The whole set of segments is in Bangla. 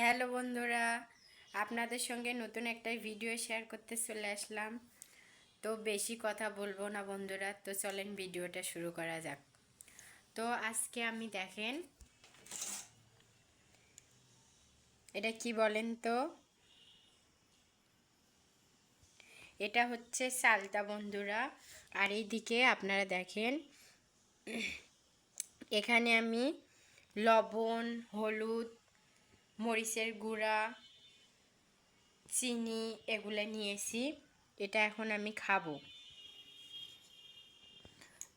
হ্যালো বন্ধুরা, আপনাদের সঙ্গে নতুন একটা ভিডিও শেয়ার করতে চলে আসলাম। তো বেশি কথা বলবো না বন্ধুরা, তো চলেন ভিডিওটা শুরু করা যাক। তো আজকে আমি দেখেন এটা কি বলেন তো, এটা হচ্ছে চালতা বন্ধুরা। আর এইদিকে আপনারা দেখেন এখানে আমি লবণ, হলুদ, মরিচের গুঁড়া, চিনি এগুলো নিয়েছি। এটা এখন আমি খাবো।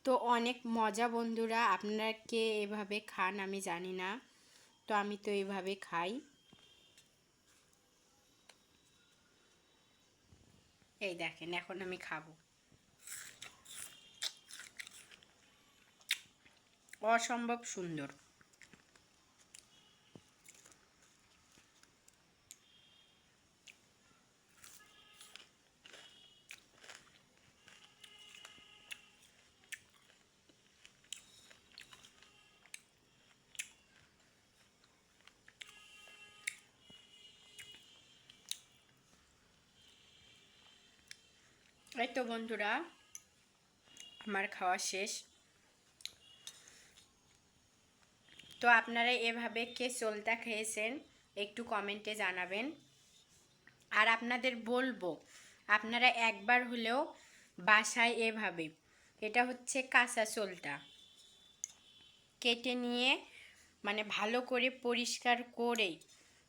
তো অনেক মজা বন্ধুরা, আপনারা কে এভাবে খান আমি জানি না, তো আমি তো এইভাবে খাই। এই দেখেন এখন আমি খাবো। অসম্ভব সুন্দর। এই তো বন্ধুরা, আমার খাওয়া শেষ। তো আপনারা এভাবে কে চলতা খেয়েছেন একটু কমেন্টে জানাবেন। আর আপনাদের বলবো আপনারা একবার হলেও বাসায় এভাবে, এটা হচ্ছে কাঁচা চলতা, কেটে নিয়ে মানে ভালো করে পরিষ্কার করে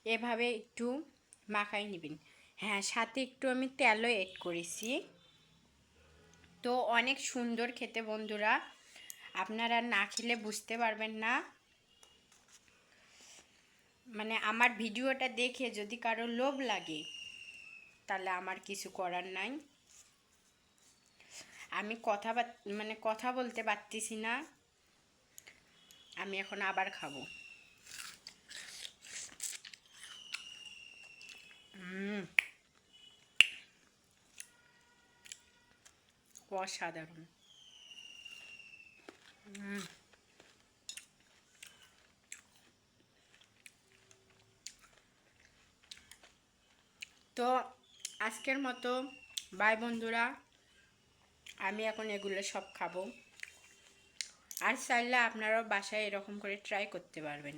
এভাবে একটু মাখাই নেবেন। হ্যাঁ, সাথে একটু আমি তেলও এড করেছি। তো অনেক সুন্দর খেতে বন্ধুরা, আপনারা না খেলে বুঝতে পারবেন না। মানে আমার ভিডিওটা দেখে যদি কারো লোভ লাগে তাহলে আমার কিছু করার নাই। আমি কথা বলতে পারতেছি না, আমি এখন আবার খাবো। অসাধারণ। তো আজকের মতো বাই বন্ধুরা, আমি এখন এগুলো সব খাবো। আর চাইলে আপনারাও বাসায় এরকম করে ট্রাই করতে পারবেন।